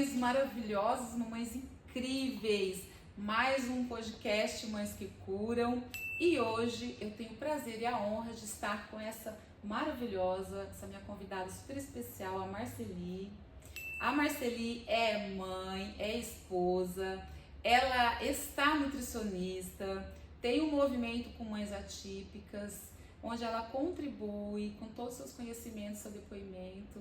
mamães maravilhosas, mamães incríveis. Mais um podcast Mães que Curam. E hoje eu tenho o prazer e a honra de estar com essa maravilhosa, essa minha convidada super especial, a Marceli. A Marceli é mãe, é esposa, ela está nutricionista, tem um movimento com mães atípicas, onde ela contribui com todos os seus conhecimentos, seu depoimento,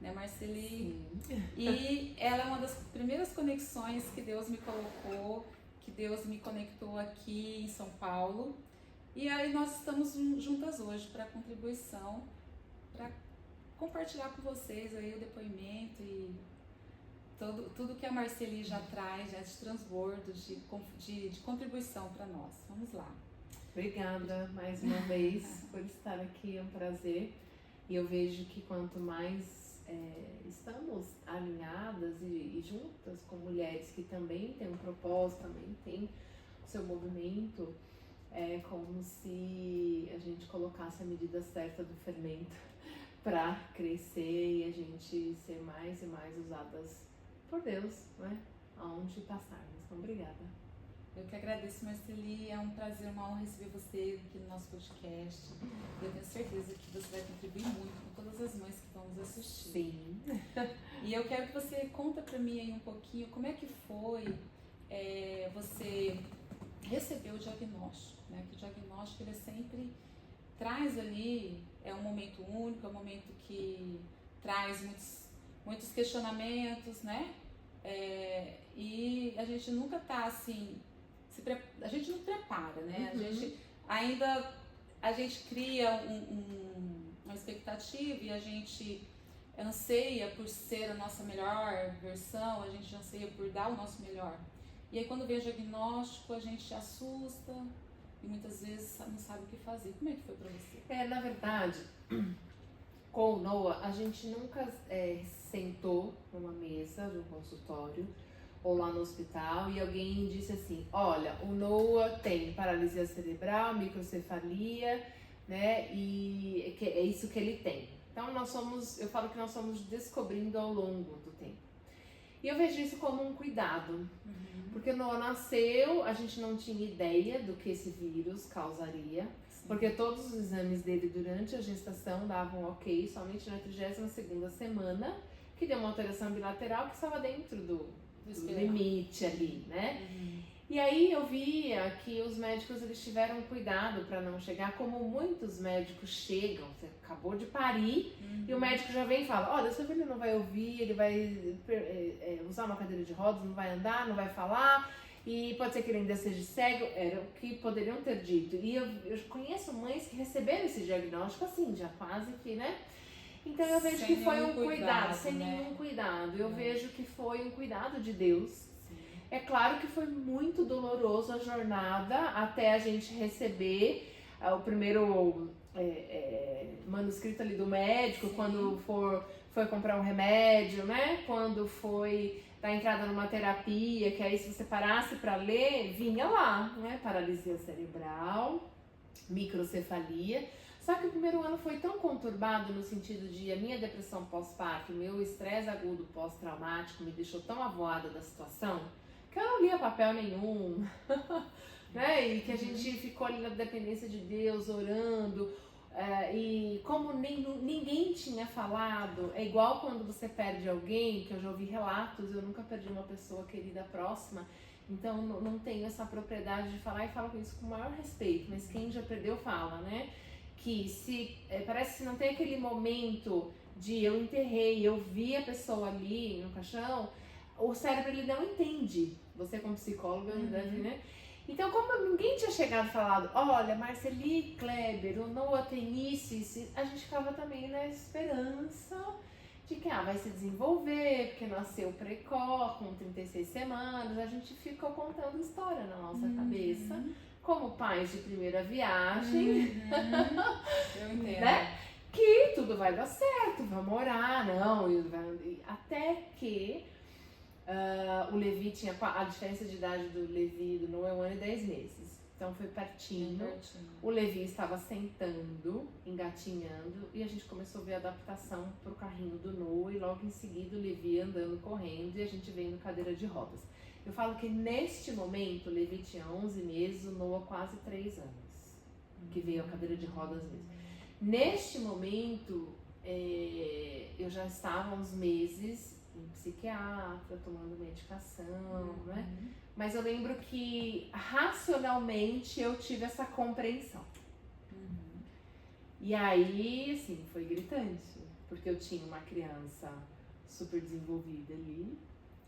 né, Marceli? Sim. E ela é uma das primeiras conexões que Deus me colocou, que Deus me conectou aqui em São Paulo. E aí nós estamos juntas hoje para contribuição, para compartilhar com vocês aí o depoimento e tudo que a Marceli já traz, já de transbordo, de contribuição para nós. Vamos lá. Obrigada mais uma vez por estar aqui, é um prazer. E eu vejo que quanto mais estamos alinhadas e juntas com mulheres que também têm um propósito, também têm o seu movimento, é como se a gente colocasse a medida certa do fermento para crescer e a gente ser mais e mais usadas por Deus, né? Aonde passarmos. Então, obrigada. Eu que agradeço, Marceli. É um prazer, uma honra receber você aqui no nosso podcast. Eu tenho certeza que você vai contribuir muito com todas as mães que estão nos assistindo. Sim. E eu quero que você conta para mim aí um pouquinho como é que foi você receber o diagnóstico, né? Que o diagnóstico ele sempre traz ali, é um momento único, é um momento que traz muitos questionamentos, né? E a gente nunca tá assim, a gente não prepara, né? A gente cria uma expectativa e a gente anseia por ser a nossa melhor versão, a gente anseia por dar o nosso melhor. E aí quando vem o diagnóstico, a gente assusta e muitas vezes não sabe o que fazer. Como é que foi pra você? Na verdade, com o Noah, a gente nunca sentou numa mesa de um consultório ou lá no hospital e alguém disse assim, olha, o Noah tem paralisia cerebral, microcefalia, né, e é isso que ele tem. Então eu falo que nós somos descobrindo ao longo do tempo. E eu vejo isso como um cuidado, porque o Noah nasceu, a gente não tinha ideia do que esse vírus causaria, porque todos os exames dele durante a gestação davam ok, somente na 32ª semana, que deu uma alteração bilateral que estava dentro do limite ali, né? E aí eu via que os médicos eles tiveram cuidado para não chegar, como muitos médicos chegam, você acabou de parir, e o médico já vem e fala, olha, seu filho não vai ouvir, ele vai usar uma cadeira de rodas, não vai andar, não vai falar, e pode ser que ele ainda seja cego, era o que poderiam ter dito. E eu conheço mães que receberam esse diagnóstico assim, já quase que, né? Então eu vejo que foi um cuidado, sem nenhum cuidado. Eu vejo que foi um cuidado de Deus. Sim. É claro que foi muito doloroso a jornada até a gente receber o primeiro manuscrito ali do médico, sim, quando foi comprar um remédio, né? Quando foi dar entrada numa terapia, que aí se você parasse para ler, vinha lá, né? Paralisia cerebral, microcefalia. Só que o primeiro ano foi tão conturbado no sentido de a minha depressão pós-parto, meu estresse agudo pós-traumático me deixou tão avoada da situação que eu não lia papel nenhum, né? E que a gente ficou ali na dependência de Deus, orando, e como ninguém tinha falado, é igual quando você perde alguém, que eu já ouvi relatos, eu nunca perdi uma pessoa querida próxima, então não tenho essa propriedade de falar e falo com isso com o maior respeito, mas quem já perdeu fala, né? Que parece que não tem aquele momento de eu enterrei, eu vi a pessoa ali no caixão, o cérebro ele não entende. Você como psicóloga deve, né? Então como ninguém tinha chegado e falado, olha, Marceli Kleber, o Noah tem isso, a gente ficava também na esperança de que vai se desenvolver, porque nasceu precoce, com 36 semanas, a gente ficou contando história na nossa cabeça. Como pais de primeira viagem, eu entendo. Né? Que tudo vai dar certo, vamos orar, até que o Levi tinha, a diferença de idade do Levi e do Noah é 1 ano e 10 meses. Então foi Bem pertinho. pertinho. O Levi estava sentando, engatinhando, e a gente começou a ver a adaptação pro carrinho do Noah, e logo em seguida o Levi andando, correndo, e a gente vendo cadeira de rodas. Eu falo que neste momento o Levi tinha 11 meses, o Noah quase 3 anos, que veio a cadeira de rodas mesmo. Neste momento, eu já estava há uns meses em psiquiatra, tomando medicação, né? Mas eu lembro que racionalmente eu tive essa compreensão. E aí, assim, foi gritante, porque eu tinha uma criança super desenvolvida ali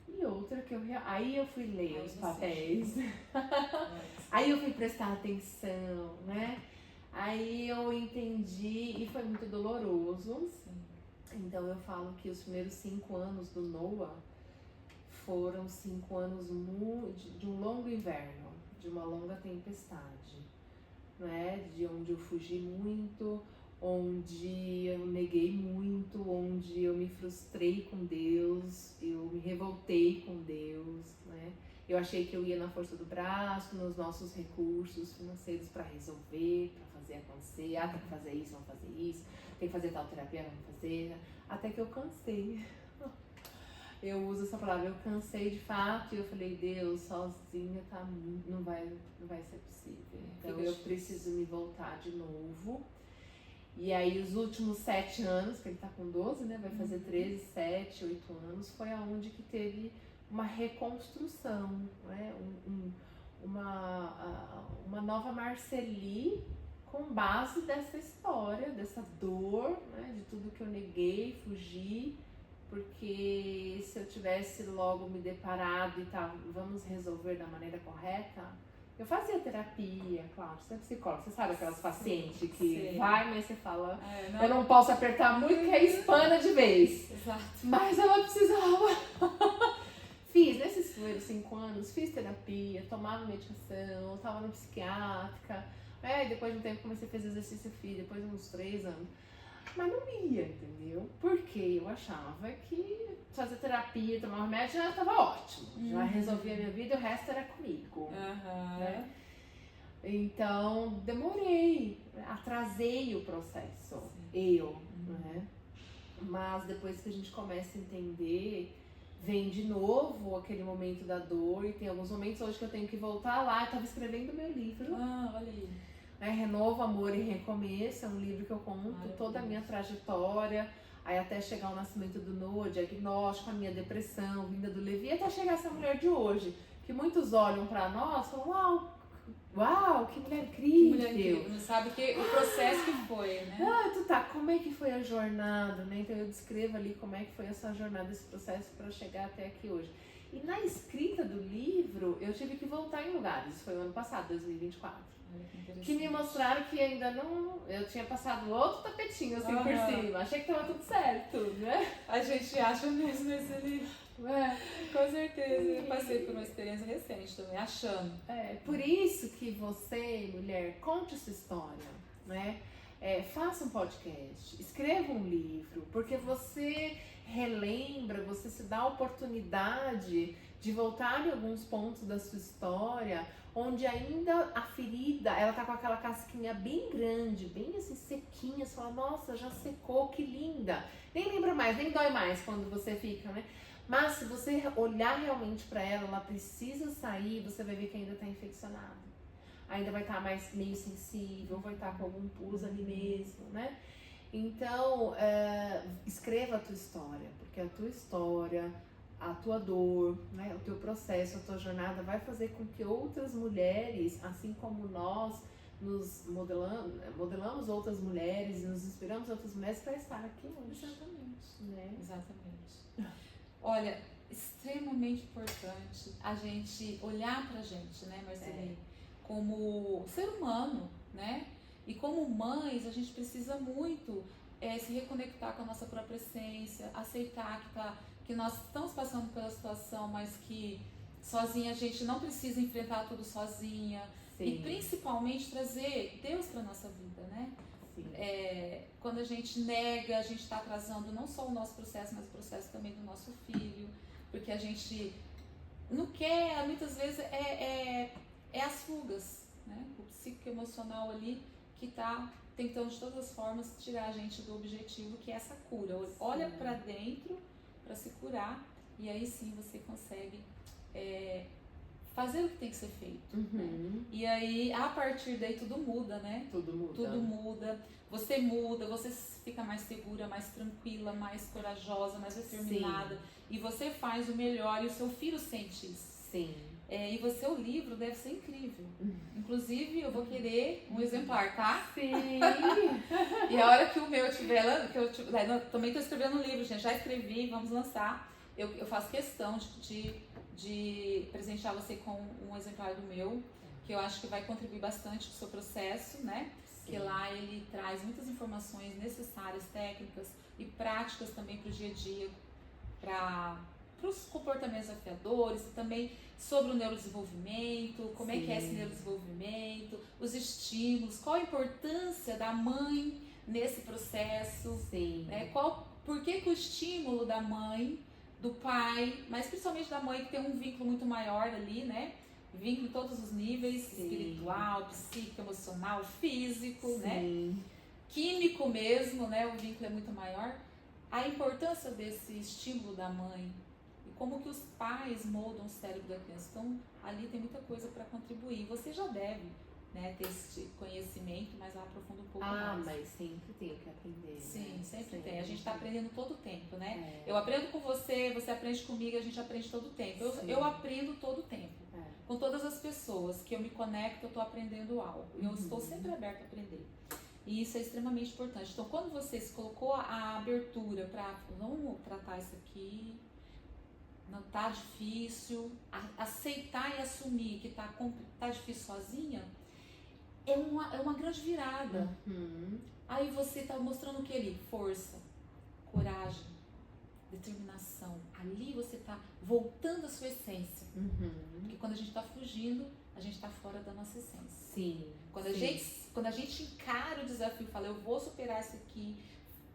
e outra que aí eu fui ler Aí os você papéis, aí eu fui prestar atenção, né? Aí eu entendi e foi muito doloroso. Sim. Então eu falo que os primeiros 5 anos do Noah foram 5 anos de um longo inverno, de uma longa tempestade, né? De onde eu fugi muito, onde eu neguei muito, onde eu me frustrei com Deus, eu me revoltei com Deus, né? Eu achei que eu ia na força do braço, nos nossos recursos financeiros para resolver, para fazer acontecer. Ah, tem que fazer isso, vamos fazer isso. Tem que fazer tal terapia, vamos fazer. Até que eu cansei. Eu uso essa palavra, eu cansei de fato e eu falei, Deus, sozinha não vai ser possível. Então eu preciso me voltar de novo. E aí os últimos 7 anos, que ele tá com 12, né? Vai fazer 13, 7, 8 anos, foi aonde que teve uma reconstrução, né? Uma nova Marceli com base dessa história, dessa dor, né? De tudo que eu neguei, fugi. Porque se eu tivesse logo me deparado e tá, vamos resolver da maneira correta, eu fazia terapia, claro, você é psicóloga, você sabe aquelas pacientes que vai, mas você fala, eu não posso apertar muito que aí espana de vez. Exato. Mas ela precisava. Fiz, nesses primeiros 5 anos, fiz terapia, tomava medicação, tava no psiquiátrica, depois de um tempo comecei a fazer exercício, fiz, depois de uns 3 anos. Mas não ia, entendeu? Porque eu achava que fazer terapia, tomar remédio já estava ótimo. Já resolvia a minha vida e o resto era comigo. Né? Então, demorei, atrasei o processo. Né? Mas depois que a gente começa a entender, vem de novo aquele momento da dor. E tem alguns momentos hoje que eu tenho que voltar lá. Eu estava escrevendo meu livro. Olha aí. Renovo, Amor e Recomeço, é um livro que eu conto toda a minha trajetória, aí até chegar o nascimento do Noah, diagnóstico, a minha depressão, vinda do Levi, até chegar essa mulher de hoje, que muitos olham pra nós e falam, uau, que mulher incrível. Que mulher incrível, não sabe o processo que foi, né? Como é que foi a jornada, né? Então eu descrevo ali como é que foi essa jornada, esse processo para chegar até aqui hoje. E na escrita do livro, eu tive que voltar em lugares, isso foi o ano passado, 2024. Que me mostraram que ainda não... Eu tinha passado outro tapetinho assim por cima. Achei que tava tudo certo, né? A gente acha mesmo nesse livro. Com certeza. Eu passei por uma experiência recente também, achando. Por isso que você, mulher, conte essa história, né? Faça um podcast, escreva um livro, porque você relembra, você se dá a oportunidade de voltar em alguns pontos da sua história onde ainda a ferida, ela tá com aquela casquinha bem grande, bem assim sequinha, você fala, nossa, já secou, que linda. Nem lembra mais, nem dói mais quando você fica, né? Mas se você olhar realmente pra ela, ela precisa sair, você vai ver que ainda tá infeccionada. Ainda vai estar mais meio sensível, vai estar com algum pus ali mesmo, né? Então, escreva a tua história, porque a tua história, a tua dor, né, o teu processo, a tua jornada vai fazer com que outras mulheres, assim como nós nos modelamos outras mulheres, nos inspiramos outras mulheres para estar aqui hoje. Exatamente. Né? Exatamente. Olha, extremamente importante a gente olhar pra gente, né, Marceline, como ser humano, né? E como mães, a gente precisa muito se reconectar com a nossa própria essência, aceitar que nós estamos passando pela situação, mas que sozinha a gente não precisa enfrentar tudo sozinha. Sim. E principalmente trazer Deus para nossa vida, né? Quando a gente nega, a gente está atrasando não só o nosso processo, mas o processo também do nosso filho, porque a gente não quer, muitas vezes as fugas, né? O psicoemocional ali que está tentando de todas as formas tirar a gente do objetivo que é essa cura. Olha para dentro para se curar e aí sim você consegue fazer o que tem que ser feito. Né? E aí, a partir daí, tudo muda, né? Tudo muda. Tudo muda. Você fica mais segura, mais tranquila, mais corajosa, mais determinada. Sim. E você faz o melhor e o seu filho sente isso. Sim. E o livro deve ser incrível. Inclusive, eu vou querer um exemplar, tá? Sim. E a hora que o meu tiver... também estou escrevendo um livro, gente. Já escrevi, vamos lançar. Eu faço questão de presentear você com um exemplar do meu, que eu acho que vai contribuir bastante com o seu processo, né? Sim. Que lá ele traz muitas informações necessárias, técnicas e práticas também para o dia a dia, para os comportamentos desafiadores e também sobre o neurodesenvolvimento, como é que é esse neurodesenvolvimento, os estímulos, qual a importância da mãe nesse processo, Sim. Né? Por que o estímulo da mãe, do pai, mas principalmente da mãe que tem um vínculo muito maior ali, né? Vínculo em todos os níveis, sim. Espiritual, psíquico, emocional, físico, sim. Né? Químico mesmo, né? O vínculo é muito maior. A importância desse estímulo da mãe e como que os pais moldam o cérebro da criança. Então, ali tem muita coisa para contribuir. Você já deve, né, ter esse conhecimento, mas aprofunda um pouco mais. Mas sempre tem que aprender. Sim, né? sempre tem. A gente está aprendendo todo o tempo, né? Eu aprendo com você, você aprende comigo, a gente aprende todo o tempo. Eu aprendo todo o tempo. Com todas as pessoas que eu me conecto, eu estou aprendendo algo. E eu estou sempre aberta a aprender. E isso é extremamente importante. Então, quando você se colocou a abertura para vamos tratar isso aqui, não tá difícil, aceitar e assumir que tá difícil sozinha, é uma grande virada. Aí você tá mostrando o que ali? Força, coragem, determinação. Ali você tá voltando à sua essência. Porque quando a gente tá fugindo, a gente tá fora da nossa essência. Sim. Quando a gente encara o desafio e fala, eu vou superar isso aqui,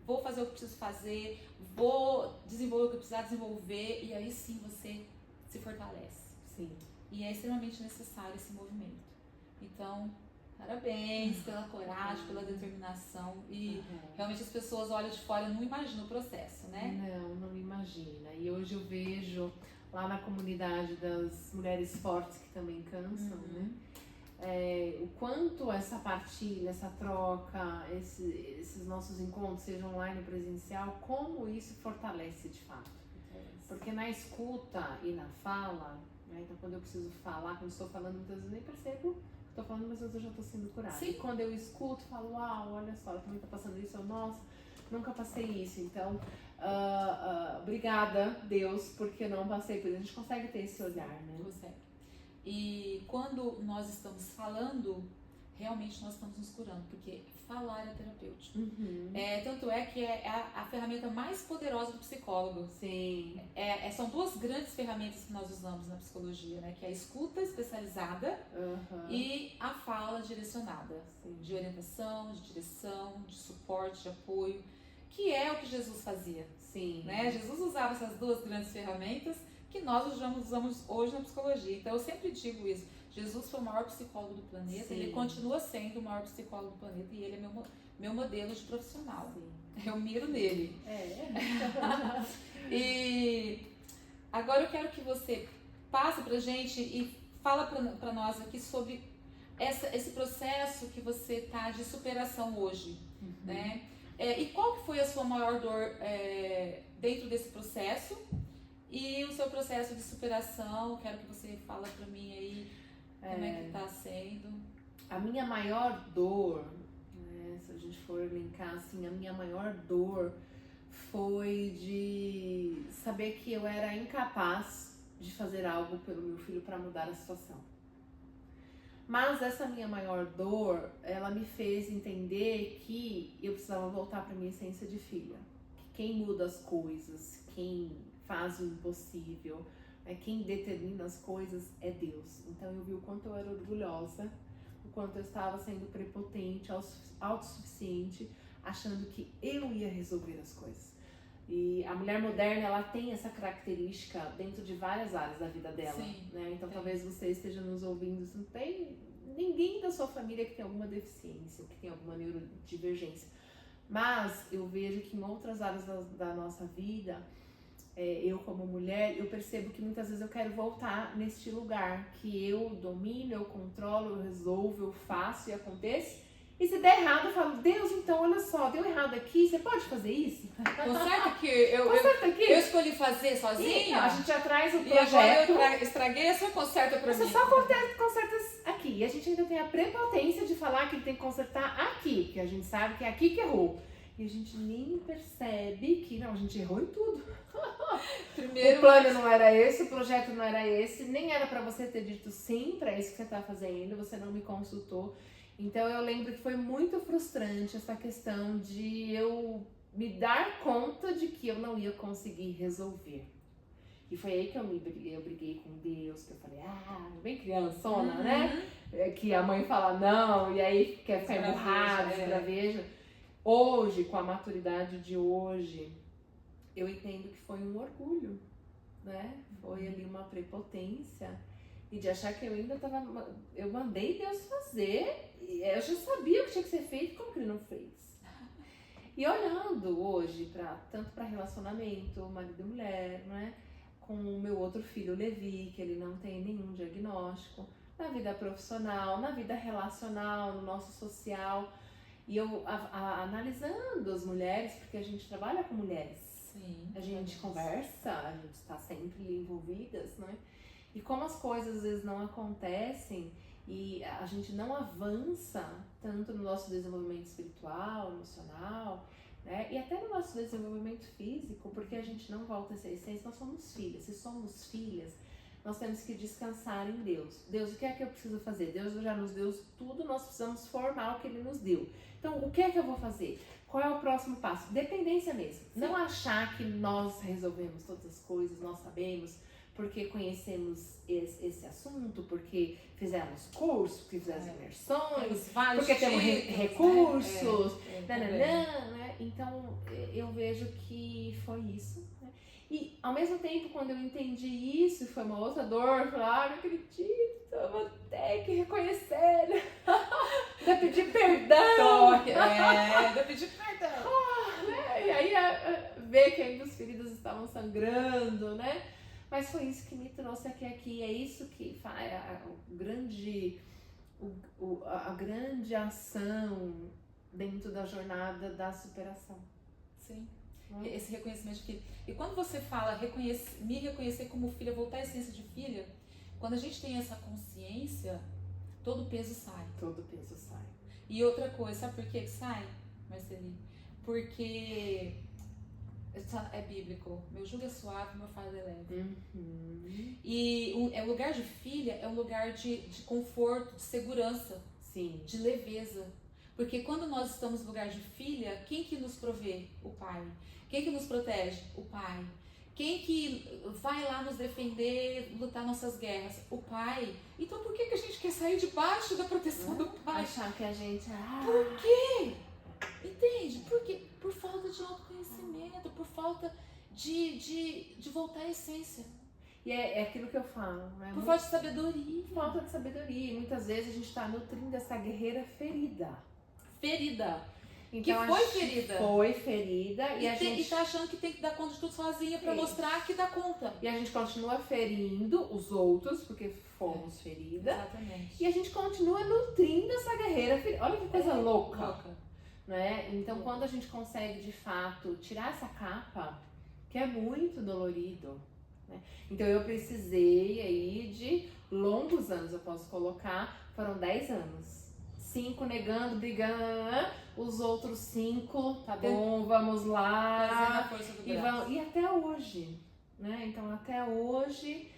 vou fazer o que preciso fazer, vou desenvolver o que eu precisar desenvolver, e aí sim você se fortalece. Sim. E é extremamente necessário esse movimento. Então, parabéns pela coragem, pela determinação. E realmente as pessoas olham de fora e não imaginam o processo, né? Não imagina. E hoje eu vejo lá na comunidade das mulheres fortes que também cansam, né? O quanto essa partilha, essa troca, esses nossos encontros, seja online ou presencial, como isso fortalece de fato. Porque na escuta e na fala, né, então quando eu preciso falar, quando estou falando, muitas vezes eu nem percebo que estou falando, mas eu já estou sendo curada. Sim. E quando eu escuto, falo, uau, olha só, eu também estou passando isso, nossa, nunca passei isso. Então, obrigada, Deus, porque não passei por isso. A gente consegue ter esse olhar, né? Consegue. E quando nós estamos falando, realmente nós estamos nos curando, porque falar é terapêutico. Tanto é que é a ferramenta mais poderosa do psicólogo. Sim. São duas grandes ferramentas que nós usamos na psicologia, né? Que é a escuta especializada e a fala direcionada. Sim. De orientação, de direção, de suporte, de apoio, que é o que Jesus fazia. Sim. Né? Jesus usava essas duas grandes ferramentas que nós usamos hoje na psicologia. Então eu sempre digo isso, Jesus foi o maior psicólogo do planeta, sim. Ele continua sendo o maior psicólogo do planeta e ele é meu modelo de profissional. Sim. Eu miro nele. E agora eu quero que você passe pra gente e fala pra nós aqui sobre esse processo que você tá de superação hoje, né? E qual que foi a sua maior dor dentro desse processo? E o seu processo de superação, quero que você fale pra mim aí como é que tá sendo. A minha maior dor, né, se a gente for elencar assim, a minha maior dor foi de saber que eu era incapaz de fazer algo pelo meu filho para mudar a situação. Mas essa minha maior dor, ela me fez entender que eu precisava voltar para minha essência de filha. Que quem muda as coisas, quem faz o impossível, quem determina as coisas é Deus. Então eu vi o quanto eu era orgulhosa, o quanto eu estava sendo prepotente, autossuficiente, achando que eu ia resolver as coisas. E a mulher moderna, ela tem essa característica dentro de várias áreas da vida dela, né? Então talvez você esteja nos ouvindo, você não tem ninguém da sua família que tem alguma deficiência, que tem alguma neurodivergência. Mas eu vejo que em outras áreas da nossa vida, eu como mulher, eu percebo que muitas vezes eu quero voltar neste lugar que eu domino, eu controlo, eu resolvo, eu faço e aconteça. E se der errado, eu falo, Deus, então olha só, deu errado aqui, você pode fazer isso? Conserta que eu escolhi fazer sozinha. Então, a gente já traz o E agora projeto. eu estraguei, você conserta pra Você mim. só conserta aqui. E a gente ainda tem a prepotência de falar que ele tem que consertar aqui, porque a gente sabe que é aqui que errou. E a gente nem percebe que, não, a gente errou em tudo. Primeiro, O plano não era esse, o projeto não era esse, nem era pra você ter dito sim pra isso que você tá fazendo, você não me consultou. Então eu lembro que foi muito frustrante essa questão de eu me dar conta de que eu não ia conseguir resolver. E foi aí que eu briguei com Deus, que eu falei, bem criançona, né? Que a mãe fala não, e aí quer ficar emburrado, esbraveja. Hoje, com a maturidade de hoje, eu entendo que foi um orgulho, né? Foi ali uma prepotência. E de achar que eu ainda tava... Eu mandei Deus fazer, e eu já sabia o que tinha que ser feito, como que ele não fez? E olhando hoje, tanto para relacionamento, marido e mulher, né? Com o meu outro filho, o Levi, que ele não tem nenhum diagnóstico, na vida profissional, na vida relacional, no nosso social. E eu analisando as mulheres, porque a gente trabalha com mulheres. Sim, a gente conversa, a gente está sempre envolvidas, né? E como as coisas às vezes não acontecem e a gente não avança tanto no nosso desenvolvimento espiritual, emocional, né? E até no nosso desenvolvimento físico, porque a gente não volta a ser essência, nós somos filhas. Se somos filhas, nós temos que descansar em Deus. Deus, o que é que eu preciso fazer? Deus já nos deu tudo, nós precisamos formar o que Ele nos deu. Então, o que é que eu vou fazer? Qual é o próximo passo? Dependência mesmo. Sim. Não achar que nós resolvemos todas as coisas, nós sabemos, porque conhecemos esse assunto, porque fizemos curso, porque fizemos imersões, porque temos recursos, né? Então, eu vejo que foi isso. Né? E, ao mesmo tempo, quando eu entendi isso, foi uma outra dor, eu falei, não acredito, eu vou ter que reconhecer, ainda pedir perdão. Ainda pedir perdão. Né? E aí, ver que ainda os feridos estavam sangrando, né? Mas foi isso que me trouxe aqui. É isso que faz a grande ação dentro da jornada da superação. Sim. Esse reconhecimento de filha. E quando você fala me reconhecer como filha, voltar à essência de filha, quando a gente tem essa consciência, todo o peso sai. Todo o peso sai. E outra coisa, sabe por que sai, Marceline? Porque é bíblico. Meu jugo é suave, meu fardo é leve. E o lugar de filha é um lugar de conforto, de segurança, sim, de leveza. Porque quando nós estamos no lugar de filha, quem que nos provê? O pai. Quem que nos protege? O pai. Quem que vai lá nos defender, lutar nossas guerras? O pai. Então por que a gente quer sair debaixo da proteção do pai? Achar que a gente... Por quê? Entende? Por quê? Por falta de autoconhecimento, por falta de voltar à essência. E é aquilo que eu falo, né? Por falta de sabedoria. Falta de sabedoria. E muitas vezes a gente está nutrindo essa guerreira ferida. Então, que foi ferida. Foi ferida. E tá achando que tem que dar conta de tudo sozinha pra mostrar que dá conta. E a gente continua ferindo os outros, porque fomos ferida. Exatamente. E a gente continua nutrindo essa guerreira ferida. Olha que coisa louca. Né? Então, quando a gente consegue, de fato, tirar essa capa, que é muito dolorido, né? Então, eu precisei aí de longos anos, eu posso colocar, foram 10 anos. 5 negando, brigando, os outros 5, tá bom, vamos lá. E até hoje, né? Então, até hoje,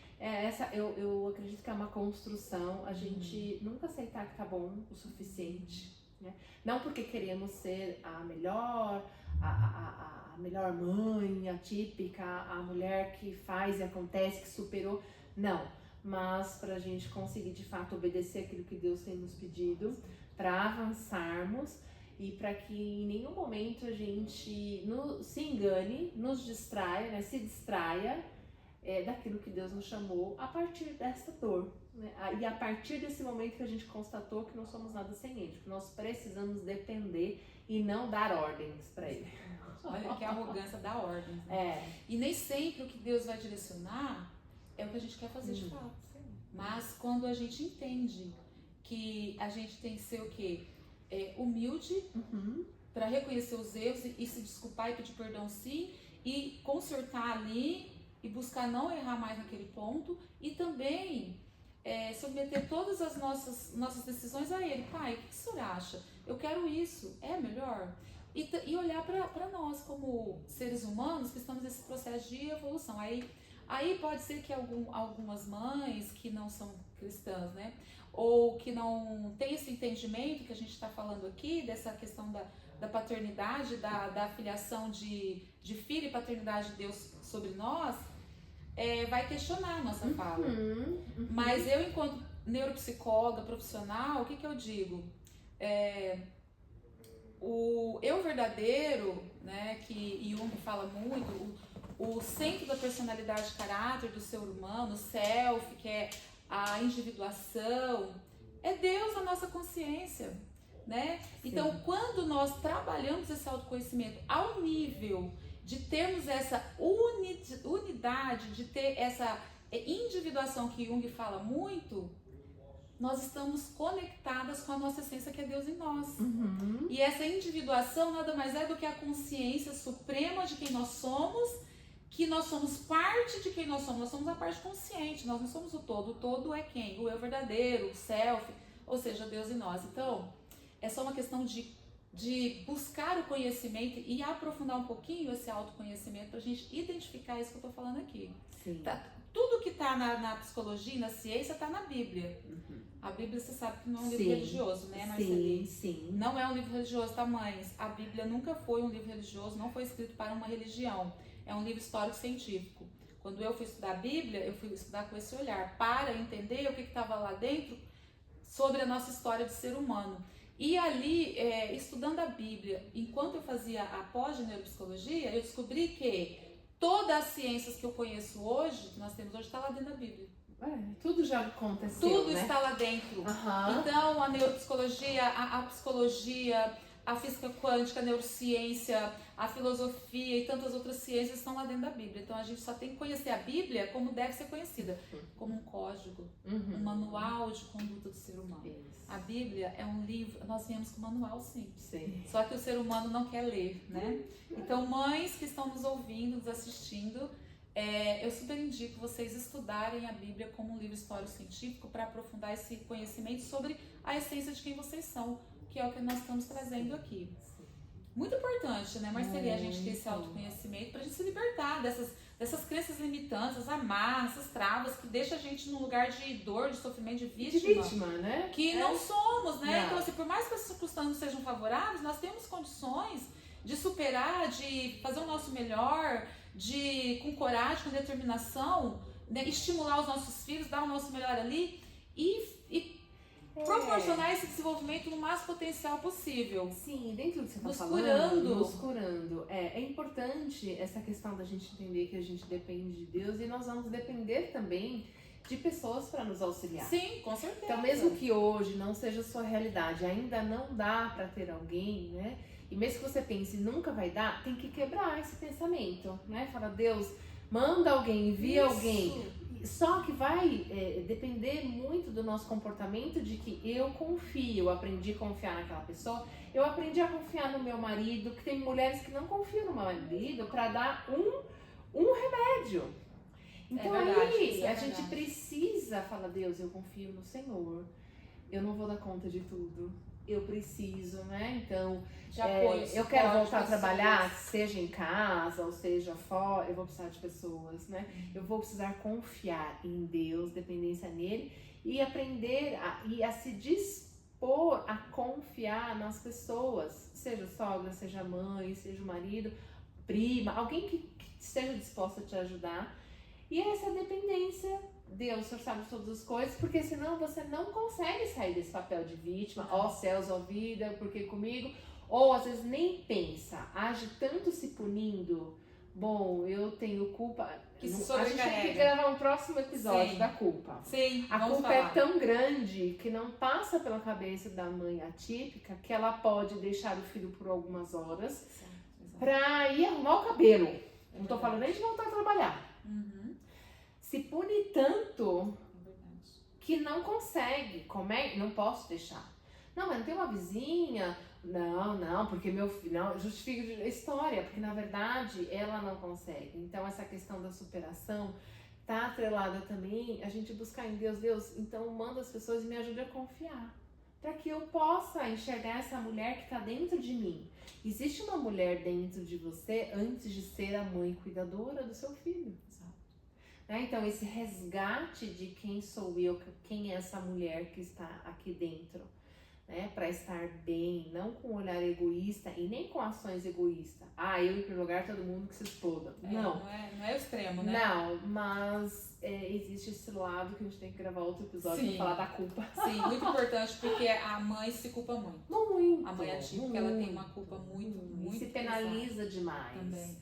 eu acredito que é uma construção, a gente nunca aceitar que tá bom o suficiente. Né? Não porque queremos ser a melhor, a melhor mãe, a típica, a mulher que faz e acontece, que superou, não, mas para a gente conseguir de fato obedecer aquilo que Deus tem nos pedido, para avançarmos e para que em nenhum momento a gente se engane, nos distraia, né? Se distraia daquilo que Deus nos chamou a partir dessa dor. Né? E a partir desse momento que a gente constatou que não somos nada sem Ele, que nós precisamos depender e não dar ordens para Ele. Olha que arrogância da ordem. Né? E nem sempre o que Deus vai direcionar é o que a gente quer fazer de fato. Mas quando a gente entende que a gente tem que ser o quê? Humilde para reconhecer os erros e se desculpar e pedir perdão sim, e consertar ali e buscar não errar mais naquele ponto, e também submeter todas as nossas decisões a Ele. Pai, o que o senhor acha? Eu quero isso, é melhor? E olhar para nós como seres humanos que estamos nesse processo de evolução. Aí pode ser que algumas mães que não são cristãs, né, ou que não têm esse entendimento que a gente está falando aqui, dessa questão da paternidade, da filiação de filho e paternidade de Deus sobre nós, vai questionar a nossa fala. Mas eu, enquanto neuropsicóloga profissional, o que eu digo? O eu verdadeiro, né, que Jung fala muito, o centro da personalidade e caráter do ser humano, o self, que é a individuação, é Deus na nossa consciência, né? Então, quando nós trabalhamos esse autoconhecimento ao nível de termos essa unidade, de ter essa individuação que Jung fala muito, nós estamos conectadas com a nossa essência, que é Deus em nós. E essa individuação nada mais é do que a consciência suprema de quem nós somos, que nós somos parte de quem nós somos a parte consciente, nós não somos o todo é quem? O eu verdadeiro, o self, ou seja, Deus em nós. Então, é só uma questão de buscar o conhecimento e aprofundar um pouquinho esse autoconhecimento para a gente identificar isso que eu estou falando aqui. Tá? Tudo que está na psicologia, na ciência, está na Bíblia. A Bíblia, você sabe que não é um livro religioso, né, Marcelinha? Sim. Não é um livro religioso, tá, mães? A Bíblia nunca foi um livro religioso, não foi escrito para uma religião. É um livro histórico-científico. Quando eu fui estudar a Bíblia, eu fui estudar com esse olhar, para entender o que estava lá dentro sobre a nossa história de ser humano. E ali, estudando a Bíblia, enquanto eu fazia a pós de neuropsicologia, eu descobri que todas as ciências que eu conheço hoje, que nós temos hoje, está lá dentro da Bíblia. Tudo já aconteceu, Tudo, né? está lá dentro. Então, a neuropsicologia, a psicologia, a física quântica, a neurociência, a filosofia e tantas outras ciências estão lá dentro da Bíblia. Então, a gente só tem que conhecer a Bíblia como deve ser conhecida, como um código, um manual de conduta do ser humano. A Bíblia é um livro, nós viemos com manual sim. Só que o ser humano não quer ler, né? Então, mães que estão nos ouvindo, nos assistindo, eu super indico vocês estudarem a Bíblia como um livro histórico-científico para aprofundar esse conhecimento sobre a essência de quem vocês são, que é o que nós estamos trazendo aqui. Muito importante, né, Marcelinha, a gente ter esse autoconhecimento para a gente se libertar dessas crenças limitantes, essas amarras, essas travas que deixam a gente num lugar de dor, de sofrimento, de vítima, né? Que não somos, né? Então, assim, por mais que as circunstâncias não sejam favoráveis, nós temos condições de superar, de fazer o nosso melhor, de, com coragem, com determinação, né, estimular os nossos filhos, dar o nosso melhor ali e proporcionar esse desenvolvimento no máximo potencial possível. Sim, dentro do que você está falando, nos curando. É importante essa questão da gente entender que a gente depende de Deus e nós vamos depender também de pessoas para nos auxiliar. Sim, com certeza. Então, mesmo que hoje não seja a sua realidade, ainda não dá para ter alguém, né? E mesmo que você pense, nunca vai dar, tem que quebrar esse pensamento, né? Fala, Deus, manda alguém, envia alguém. Só que vai depender muito do nosso comportamento, de que eu confio, eu aprendi a confiar naquela pessoa, eu aprendi a confiar no meu marido, que tem mulheres que não confiam no meu marido para dar um remédio. Então aí a gente precisa falar, Deus, eu confio no Senhor, eu não vou dar conta de tudo. Eu preciso, né? Então, eu quero voltar a trabalhar, seja em casa ou seja fora, eu vou precisar de pessoas, né? Eu vou precisar confiar em Deus, dependência nele e aprender a se dispor a confiar nas pessoas, seja sogra, seja mãe, seja marido, prima, alguém que esteja disposta a te ajudar. E essa dependência, Deus, o Senhor sabe de todas as coisas, porque senão você não consegue sair desse papel de vítima, ó céus, ó vida, porque comigo, ou às vezes nem pensa, age tanto se punindo, bom, eu tenho culpa. Que se A gente sobrecarrega. tem que gravar um próximo episódio Sim. da culpa. Sim, A vamos culpa falar. é tão grande que não passa pela cabeça da mãe atípica que ela pode deixar o filho por algumas horas Exato. pra ir arrumar o cabelo. Não tô falando nem de voltar a trabalhar. Uhum. Se pune tanto É verdade. que não consegue. Como é? Não posso deixar. Não, mas não tem uma vizinha. Não, porque meu filho. Não, justifica a história, porque na verdade ela não consegue. Então, essa questão da superação tá atrelada também a gente buscar em Deus. Deus, então manda as pessoas e me ajude a confiar. Para que eu possa enxergar essa mulher que está dentro de mim. Existe uma mulher dentro de você antes de ser a mãe cuidadora do seu filho. Exato. Né? Então, esse resgate de quem sou eu, quem é essa mulher que está aqui dentro, né? Para estar bem, não com um olhar egoísta e nem com ações egoístas. Eu ir para o lugar, todo mundo que se exploda. Não é o extremo, né? Não, mas existe esse lado que a gente tem que gravar outro episódio Sim. para falar da culpa. Sim, muito importante, porque a mãe se culpa muito. Muito. A mãe atípica, ela tem uma culpa muito E se penaliza demais. também.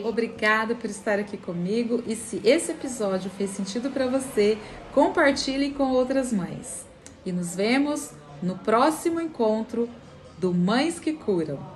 Obrigada por estar aqui comigo e se esse episódio fez sentido para você, compartilhe com outras mães. E nos vemos no próximo encontro do Mães que Curam.